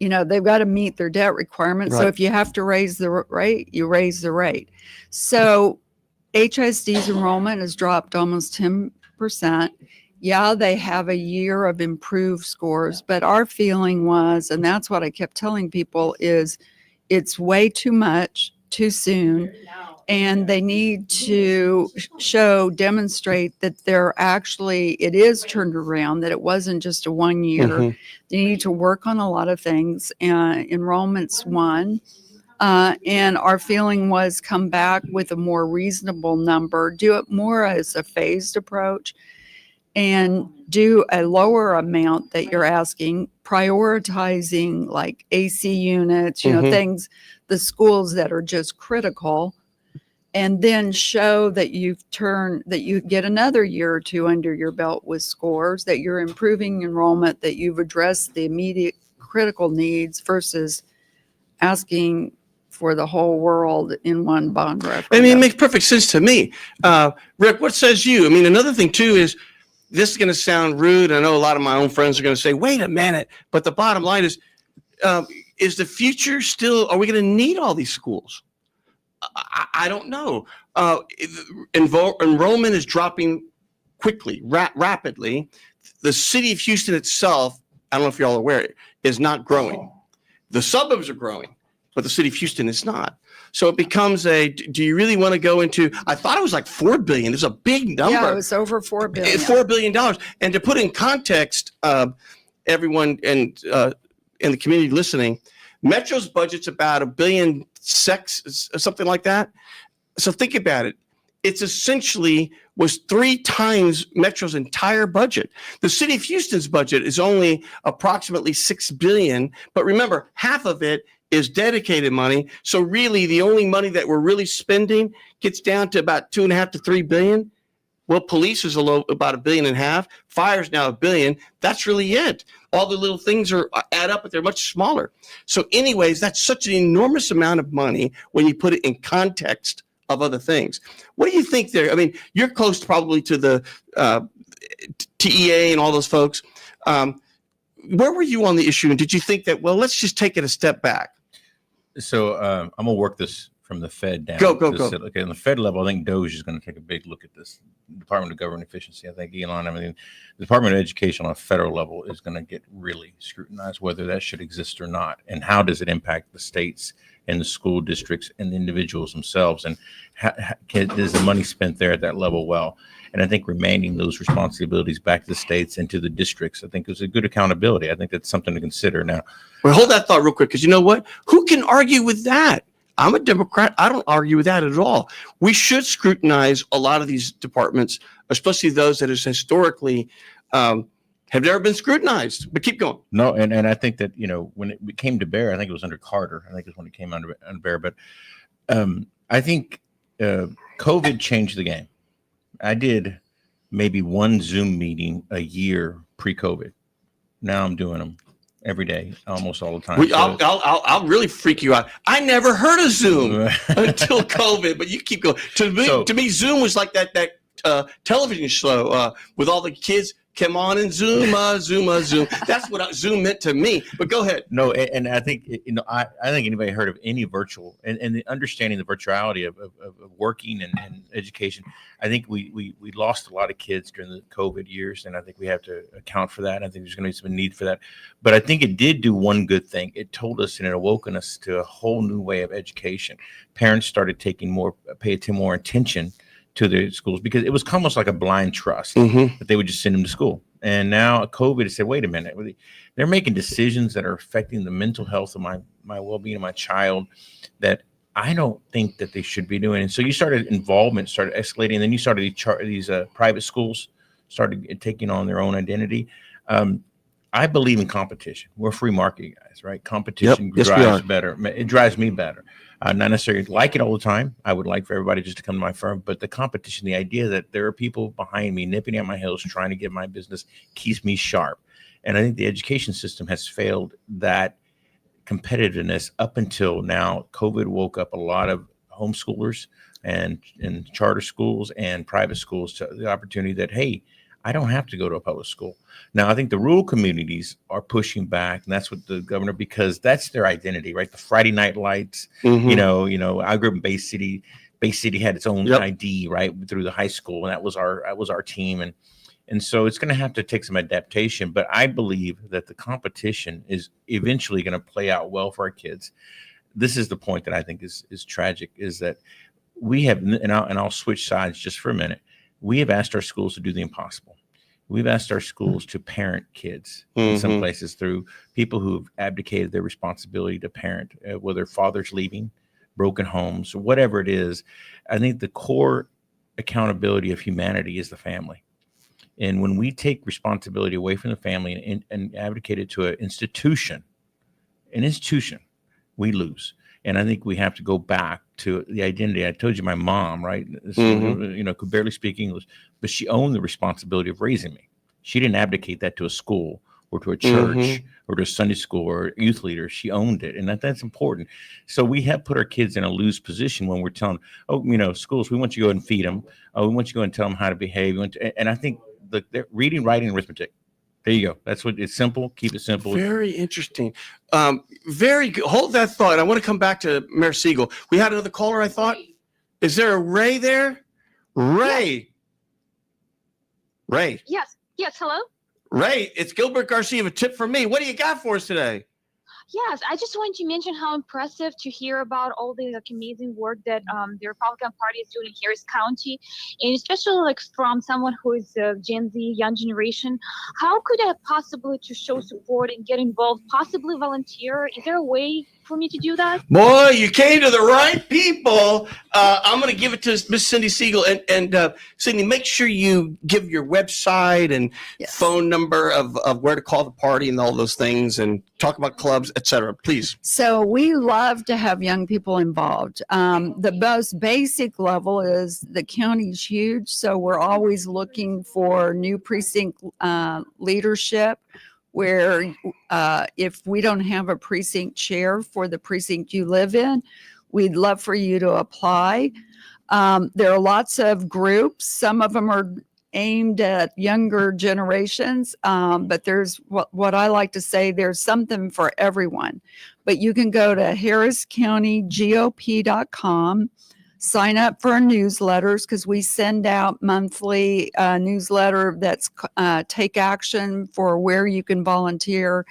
you know, they've got to meet their debt requirements. So if you have to raise the rate, you raise the rate. So HISD's enrollment has dropped almost 10%. Yeah, they have a year of improved scores, but our feeling was, and that's what I kept telling people, is it's way too much too soon. And they need to demonstrate that they're actually, it is turned around, that it wasn't just a 1 year. They need to work on a lot of things. Enrollment's one. And our feeling was come back with a more reasonable number, do it more as a phased approach, and do a lower amount that you're asking, prioritizing like AC units, you know, things, the schools that are just critical. And then show that that you get another year or two under your belt with scores, that you're improving enrollment, that you've addressed the immediate critical needs versus asking for the whole world in one bond I referendum. mean, it makes perfect sense to me. Rick, what says you? I mean, another thing too is this is going to sound rude. I know a lot of my own friends are going to say, wait a minute. But the bottom line is the future still, are we going to need all these schools? I don't know. Enrollment is dropping quickly, rapidly. The city of Houston itself, I don't know if you're all aware, is not growing. The suburbs are growing, but the city of Houston is not. So it becomes do you really want to go into, I thought it was like $4 billion. It's a big number. Yeah, it was over $4 billion. $4 billion. And to put in context, everyone in the community listening, Metro's budget's about $1.6 billion, something like that. So think about it. It's essentially was 3 times Metro's entire budget. The city of Houston's budget is only approximately $6 billion, but remember, half of it is dedicated money. So really, the only money that we're really spending gets down to about $2.5 to $3 billion. Well, police is about $1.5 billion. Fire's now $1 billion. That's really it. All the little things add up, but they're much smaller. So anyways, that's such an enormous amount of money when you put it in context of other things. What do you think there? I mean, you're close probably to the TEA and all those folks. Where were you on the issue? And did you think that, well, let's just take it a step back? So I'm gonna work this from the Fed down. Go. Okay, on the Fed level, I think DOJ is going to take a big look at this. Department of Government Efficiency. I think Elon. I mean, the Department of Education on a federal level is going to get really scrutinized whether that should exist or not, and how does it impact the states and the school districts and the individuals themselves, and is the money spent there at that level well? And I think remanding those responsibilities back to the states and to the districts, I think is a good accountability. I think that's something to consider now. Well, hold that thought real quick, because you know what? Who can argue with that? I'm a Democrat. I don't argue with that at all. We should scrutinize a lot of these departments, especially those that has historically have never been scrutinized. But keep going. No, and I think that, when it came to bear, I think it was under Carter. I think it was when it came under bear. But I think COVID changed the game. I did maybe one Zoom meeting a year pre-COVID. Now I'm doing them every day, almost all the time. I'll really freak you out. I never heard of Zoom until COVID, but you keep going. To me, Zoom was like that television show with all the kids. Come on and Zoom. That's what Zoom meant to me. But go ahead. No, and I think I think anybody heard of any virtual and the understanding the virtuality of working and education. I think we lost a lot of kids during the COVID years, and I think we have to account for that. I think there's going to be some need for that. But I think it did do one good thing. It told us and it awoken us to a whole new way of education. Parents started paying more attention to their schools, because it was almost like a blind trust that they would just send them to school. And now COVID has said, wait a minute, they're making decisions that are affecting the mental health of my well-being of my child that I don't think that they should be doing. And so you started escalating. And then you started these private schools started taking on their own identity. I believe in competition. We're free market guys, right? Competition drives better. It drives me better. Not necessarily like it all the time. I would like for everybody just to come to my firm, but the competition, the idea that there are people behind me nipping at my heels, trying to get my business, keeps me sharp. And I think the education system has failed that competitiveness up until now. COVID woke up a lot of homeschoolers and charter schools and private schools to the opportunity that, hey, I don't have to go to a public school. Now, I think the rural communities are pushing back, and that's what the governor, because that's their identity, right? The Friday night lights, I grew up in Bay City. Bay City had its own ID, right, through the high school, and that was our team. And so it's going to have to take some adaptation, but I believe that the competition is eventually going to play out well for our kids. This is the point that I think is tragic, is that we have, and I'll switch sides just for a minute. We have asked our schools to do the impossible. We've asked our schools to parent kids in some places through people who've abdicated their responsibility to parent, whether fathers leaving, broken homes, or whatever it is. I think the core accountability of humanity is the family. And when we take responsibility away from the family and abdicate it to an institution, we lose. And I think we have to go back to the identity. I told you my mom, right? Could barely speak English, but she owned the responsibility of raising me. She didn't abdicate that to a school or to a church Mhm. or to a Sunday school or a youth leader. She owned it, and that's important. So we have put our kids in a loose position when we're telling, schools, we want you to go and feed them. Oh, we want you to go and tell them how to behave. And I think the reading, writing, arithmetic. There you go. That's what it's simple. Keep it simple. Very interesting. Very good. Hold that thought. I want to come back to Mayor Siegel. We had another caller, I thought. Is there a Ray there? Ray. Ray. Yes. Hello. Ray, it's Gilbert Garcia with a tip from me. What do you got for us today? Yes, I just wanted to mention how impressive to hear about all the amazing work that the Republican Party is doing in Harris County, and especially from someone who is Gen Z, young generation. How could I possibly to show support and get involved, possibly volunteer? Is there a way for me to do that? Boy, you came to the right people. I'm going to give it to Miss Cindy Siegel. And Cindy, make sure you give your website and phone number of where to call the party and all those things, and talk about clubs, etc. Please. So we love to have young people involved. The most basic level is the county's huge, so we're always looking for new precinct leadership, where if we don't have a precinct chair for the precinct you live in, we'd love for you to apply. There are lots of groups. Some of them are aimed at younger generations, but there's what I like to say, there's something for everyone. But you can go to harriscountygop.com, sign up for our newsletters, because we send out monthly newsletter that's take action for where you can volunteer.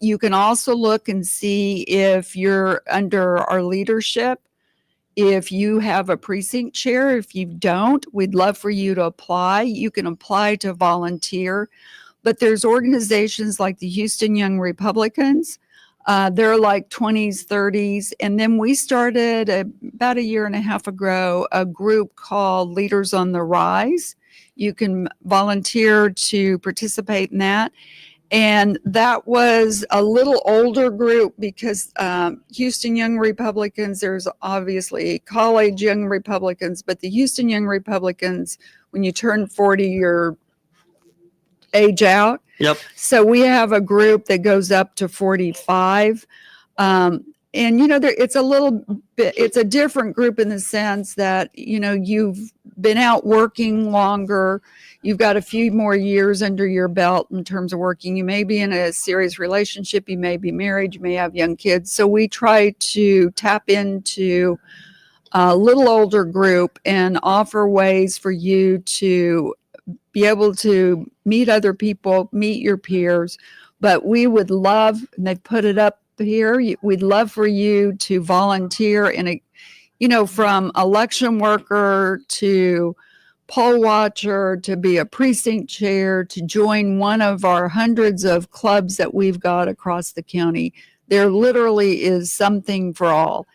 You can also look and see if you're under our leadership, if you have a precinct chair. If you don't, we'd love for you to apply. You can apply to volunteer. But there's organizations like the Houston Young Republicans. They're like 20s, 30s. And then we started about a year and a half ago, a group called Leaders on the Rise. You can volunteer to participate in that. And that was a little older group, because Houston Young Republicans, there's obviously college Young Republicans, but the Houston Young Republicans, when you turn 40, you're age out. Yep. So we have a group that goes up to 45. And, it's a little bit, it's a different group in the sense that, you've been out working longer. You've got a few more years under your belt in terms of working. You may be in a serious relationship. You may be married. You may have young kids. So we try to tap into a little older group and offer ways for you to be able to meet other people, meet your peers. But we would love, and they've put it up here, we'd love for you to volunteer in from election worker to poll watcher, to be a precinct chair, to join one of our hundreds of clubs that we've got across the county. There literally is something for all.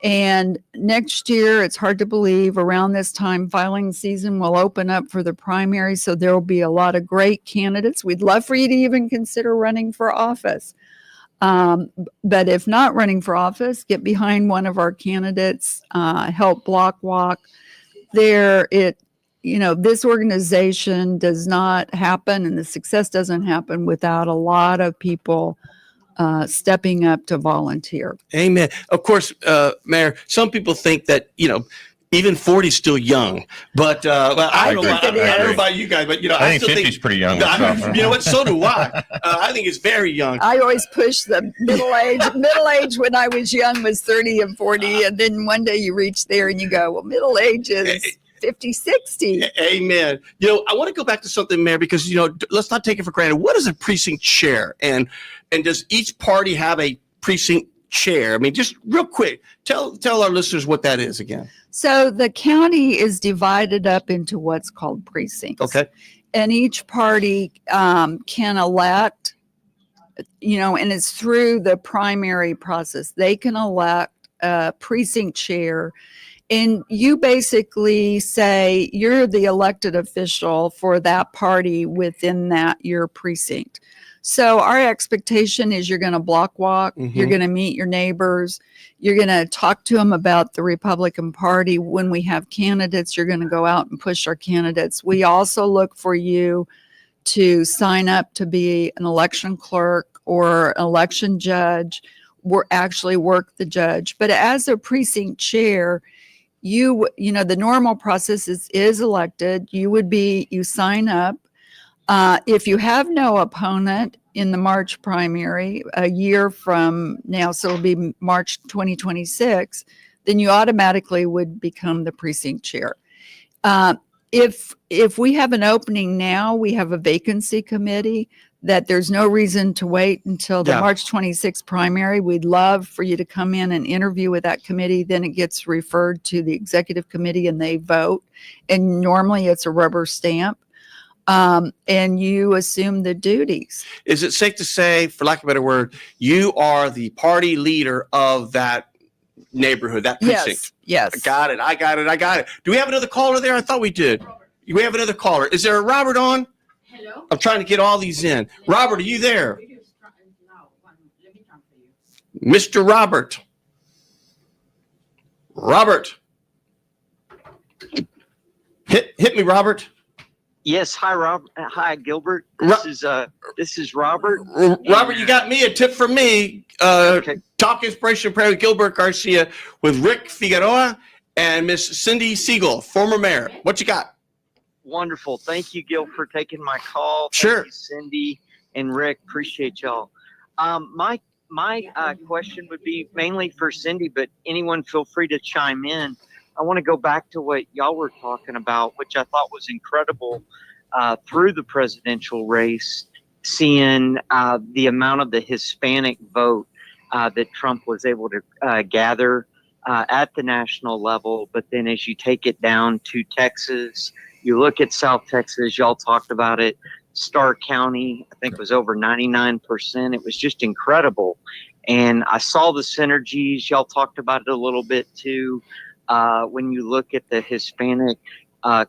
And next year, it's hard to believe, around this time, filing season will open up for the primary. So there will be a lot of great candidates. We'd love for you to even consider running for office. But if not running for office, get behind one of our candidates, help block walk. This organization does not happen, and the success doesn't happen without a lot of people stepping up to volunteer. Amen. Of course, Mayor, some people think that, even 40 is still young, but I don't know about you guys, but I think still 50 is pretty young. You know what? So do I. I think it's very young. I always push the middle age. Middle age when I was young was 30 and 40, and then one day you reach there and you go, well, middle age is 50, 60. Amen. I want to go back to something, Mayor, because let's not take it for granted. What is a precinct chair, and does each party have a precinct chair? I mean, just real quick, tell our listeners what that is again. So the county is divided up into what's called precincts. Okay. And each party can elect, and it's through the primary process. They can elect a precinct chair, and you basically say you're the elected official for that party within your precinct. So our expectation is you're going to block walk, you're going to meet your neighbors, you're going to talk to them about the Republican Party. When we have candidates, you're going to go out and push our candidates. We also look for you to sign up to be an election clerk or an election judge, or actually work the judge. But as a precinct chair, you know, the normal process is elected. You sign up. If you have no opponent in the March primary a year from now, so it'll be March 2026, then you automatically would become the precinct chair. If we have an opening now, we have a vacancy committee that there's no reason to wait until the March 26th primary. We'd love for you to come in and interview with that committee. Then it gets referred to the executive committee and they vote. And normally it's a rubber stamp. And you assume the duties. Is it safe to say, for lack of a better word, you are the party leader of that neighborhood, that precinct? Yes. I got it. Do we have another caller there? I thought we did. We have another caller. Is there a Robert on? Hello? I'm trying to get all these in. Robert, are you there? Mr. Robert. Robert. Hit me, Robert. Yes, hi Rob. Hi Gilbert. This is Robert. Robert, you got me a tip from me. Okay. Talk Inspiration Prayer with Gilbert Garcia with Rick Figueroa and Miss Cindy Siegel, former mayor. What you got? Wonderful. Thank you, Gil, for taking my call. Sure. Thank you, Cindy and Rick. Appreciate y'all. My question would be mainly for Cindy, but anyone feel free to chime in. I want to go back to what y'all were talking about, which I thought was incredible through the presidential race, seeing the amount of the Hispanic vote that Trump was able to gather at the national level. But then as you take it down to Texas, you look at South Texas, y'all talked about it, Starr County, I think was over 99%. It was just incredible. And I saw the synergies. Y'all talked about it a little bit too. When you look at the Hispanic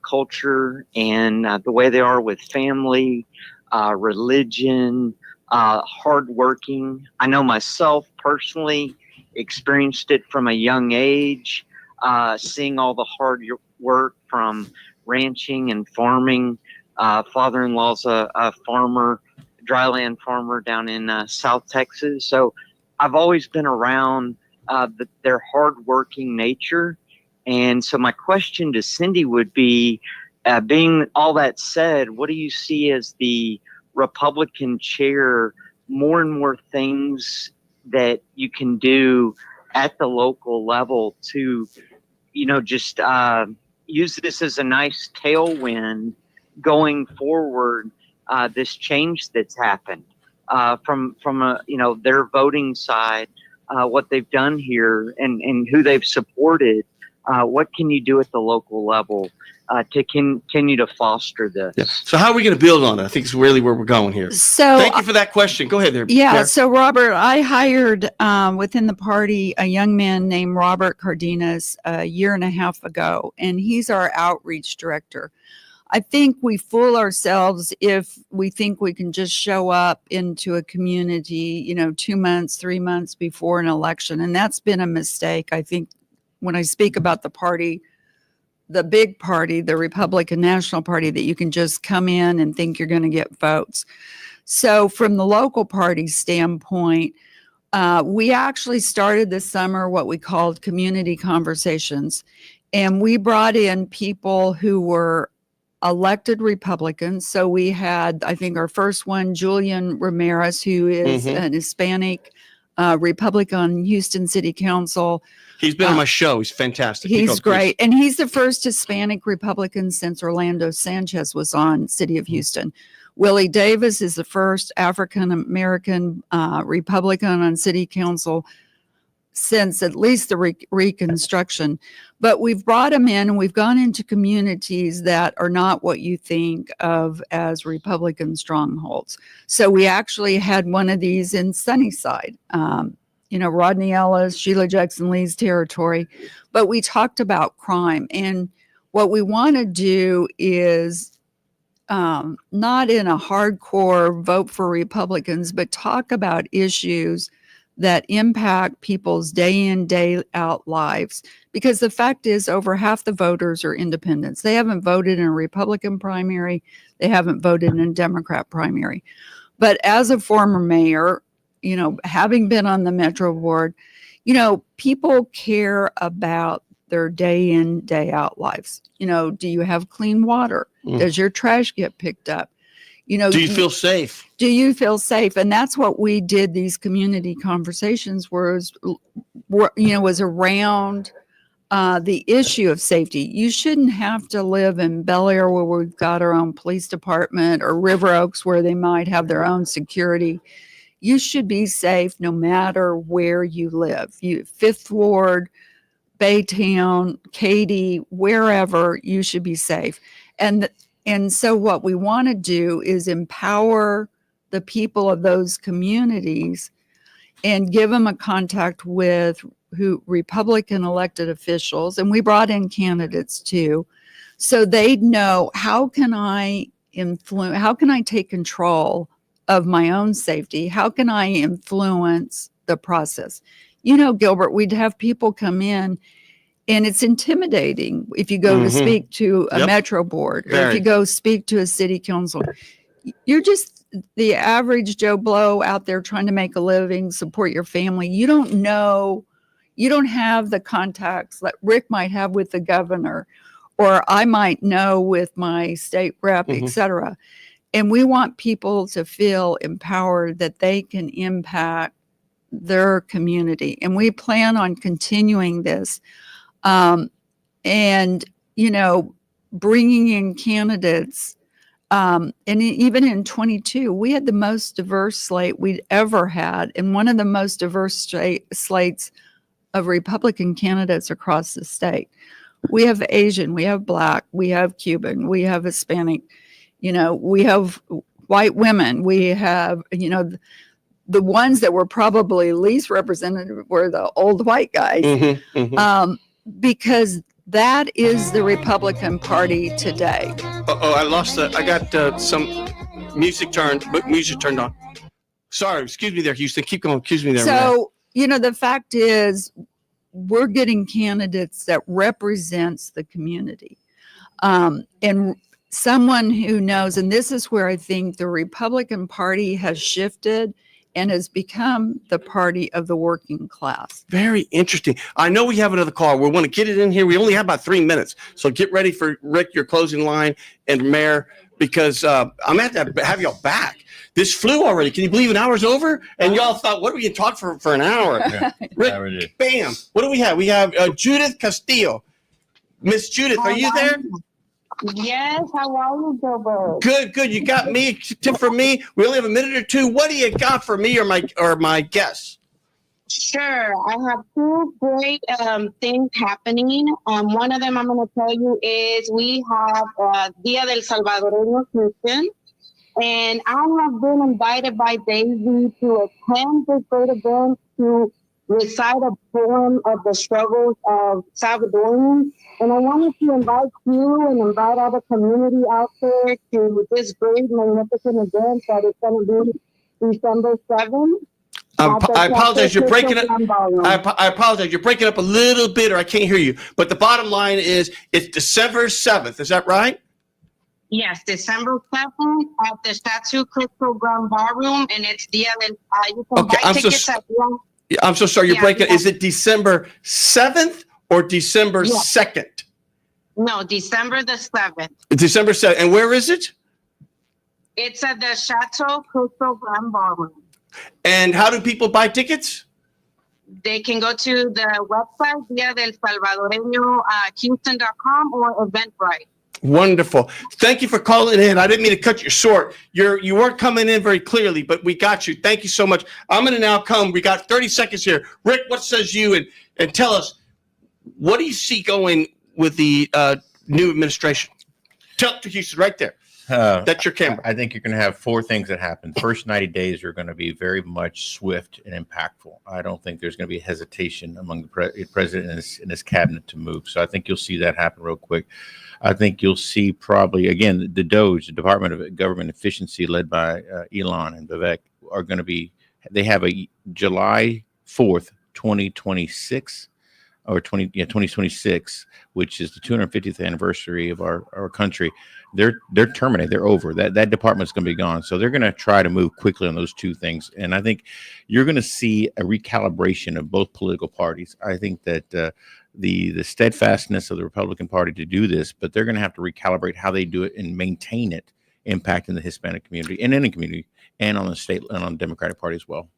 culture and the way they are with family, religion, hardworking. I know myself personally experienced it from a young age, seeing all the hard work from ranching and farming. Father-in-law's a farmer, dryland farmer down in South Texas. So I've always been around their hardworking nature. And so my question to Cindy would be, being all that said, what do you see as the Republican chair, more and more things that you can do at the local level to, just use this as a nice tailwind going forward, this change that's happened from their voting side, what they've done here and who they've supported. What can you do at the local level to continue to foster this? Yeah. So how are we going to build on it? I think it's really where we're going here. So thank you for that question. Go ahead there. Yeah. Claire. So Robert, I hired within the party a young man named Robert Cardenas a year and a half ago, and he's our outreach director. I think we fool ourselves if we think we can just show up into a community, 2 months, 3 months before an election. And that's been a mistake. I think when I speak about the party, the big party, the Republican National Party, that you can just come in and think you're going to get votes. So from the local party standpoint, we actually started this summer what we called community conversations. And we brought in people who were elected Republicans. So we had, I think our first one, Julian Ramirez, who is an Hispanic Republican on Houston City Council. He's been on my show. He's fantastic. He's great. And he's the first Hispanic Republican since Orlando Sanchez was on City of Houston. Willie Davis is the first African-American Republican on City Council since at least the Reconstruction. But we've brought them in and we've gone into communities that are not what you think of as Republican strongholds. So we actually had one of these in Sunnyside, Rodney Ellis, Sheila Jackson Lee's territory. But we talked about crime. And what we want to do is not in a hardcore vote for Republicans, but talk about issues that impact people's day in, day out lives. Because the fact is, over half the voters are independents. They haven't voted in a Republican primary, they haven't voted in a Democrat primary. But as a former mayor, having been on the Metro board, people care about their day in, day out lives. Do you have clean water? Does your trash get picked up? Do you feel safe? Do you feel safe? And that's what we did. These community conversations was around the issue of safety. You shouldn't have to live in Bel Air where we've got our own police department, or River Oaks where they might have their own security. You should be safe no matter where you live. Fifth Ward, Baytown, Katy, wherever, you should be safe. And so what we want to do is empower the people of those communities and give them a contact with Republican elected officials. And we brought in candidates too, so they'd know, how can I take control of my own safety? How can I influence the process? Gilbert, we'd have people come in, and it's intimidating if you go to speak to a Metro board, or if you go speak to a city council. You're just the average Joe Blow out there trying to make a living, support your family. You don't know, you don't have the contacts that Rick might have with the governor, or I might know with my state rep, et cetera. And we want people to feel empowered that they can impact their community. And we plan on continuing this. And, bringing in candidates. And even in 22, we had the most diverse slate we'd ever had, and one of the most diverse slates of Republican candidates across the state. We have Asian, we have Black, we have Cuban, we have Hispanic, we have white women, we have, the ones that were probably least represented were the old white guys. Because that is the Republican Party today. I got some music turned on. Sorry, excuse me there, Houston. Keep going. Excuse me there. So, the fact is, we're getting candidates that represents the community. And someone who knows, and this is where I think the Republican Party has shifted and has become the party of the working class. Very interesting. I know we have another call. We want to get it in here. We only have about 3 minutes. So get ready for Rick, your closing line, and Mayor, because I'm going to have to have y'all back. This flew already. Can you believe an hour's over? And y'all thought, what are we going to talk for an hour? Yeah, Rick, bam. What do we have? We have Judith Castillo. Miss Judith, are you there? Yes, how are you, Gilbert? Good. You got me. Tip for me. We only have a minute or two. What do you got for me or my guests? Sure. I have two great things happening. One of them I'm going to tell you is we have Dia del Salvadoreño Christian. And I have been invited by Daisy to attend this great event to recite a poem of the struggles of Salvadorians. And I wanted to invite you and invite all the community out there to this great, magnificent event that is going to be December 7th. I apologize. You're breaking up. I apologize. You're breaking up a little bit, or I can't hear you. But the bottom line is, it's December 7th. Is that right? Yes, December 7th at the Statue Crystal Grand Ballroom, and it's Dia del. You can buy tickets at one. I'm so sorry. You're breaking. Is it December 7th or December 2nd? No, December the 7th. December 7th. And where is it? It's at the Chateau Crystal Grand Ballroom. And how do people buy tickets? They can go to the website, Dia del Salvadoreño, Houston.com or Eventbrite. Wonderful. Thank you for calling in. I didn't mean to cut you short. You weren't coming in very clearly, but we got you. Thank you so much. I'm going to now come. We got 30 seconds here. Rick, what says you? And tell us, what do you see going with the new administration? Tell to Houston right there. That's your camera. I think you're going to have four things that happen. First 90 days are going to be very much swift and impactful. I don't think there's going to be hesitation among the president and his cabinet to move. So I think you'll see that happen real quick. I think you'll see probably, again, the DOGE, the Department of Government Efficiency, led by Elon and Vivek, are going to be, they have a July 4th, 2026, or 2026, which is the 250th anniversary of our country. They're terminated. They're over. That department's going to be gone. So they're going to try to move quickly on those two things. And I think you're going to see a recalibration of both political parties. I think that the steadfastness of the Republican Party to do this, but they're going to have to recalibrate how they do it and maintain it, impacting the Hispanic community and any community, and on the state and on the Democratic Party as well.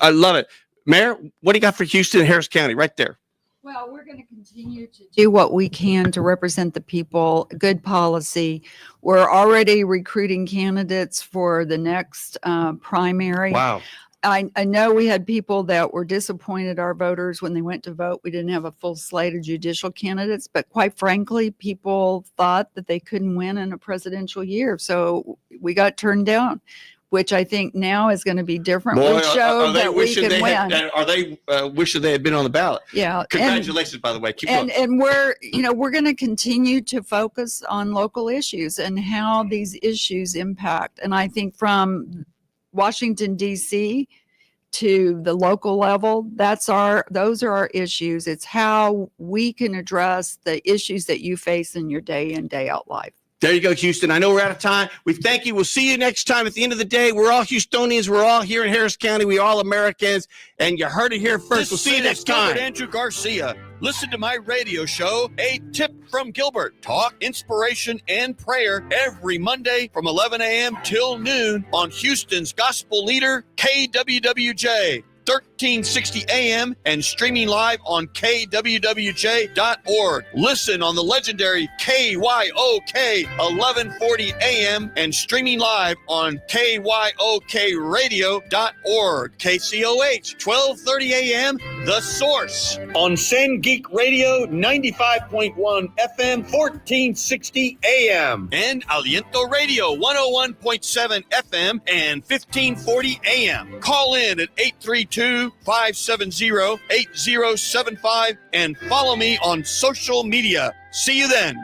I love it. Mayor, what do you got for Houston and Harris County right there? Well, we're going to continue to do what we can to represent the people, good policy. We're already recruiting candidates for the next primary. Wow. I know we had people that were disappointed, our voters, when they went to vote. We didn't have a full slate of judicial candidates, but quite frankly, people thought that they couldn't win in a presidential year. So we got turned down, which I think now is going to be different. Boy, We showed that we can win. Are they wishing they had been on the ballot? Yeah. Congratulations, by the way. Keep going. And we're going to continue to focus on local issues and how these issues impact. And I think from Washington, D.C. to the local level, those are our issues. It's how we can address the issues that you face in your day in, day out life. There you go, Houston. I know we're out of time. We thank you. We'll see you next time. At the end of the day, we're all Houstonians. We're all here in Harris County. We're all Americans. And you heard it here first. We'll see you next time. Andrew Garcia. Listen to my radio show, A Tip from Gilbert. Talk, inspiration, and prayer every Monday from 11 a.m. till noon on Houston's gospel leader, KWWJ. 1360 AM and streaming live on kwwj.org. Listen on the legendary KYOK 1140 AM and streaming live on kyokradio.org. KCOH 1230 AM, The Source. On San Geek Radio 95.1 FM 1460 AM. And Aliento Radio 101.7 FM and 1540 AM. Call in at 832-570-8075 and follow me on social media. See you then.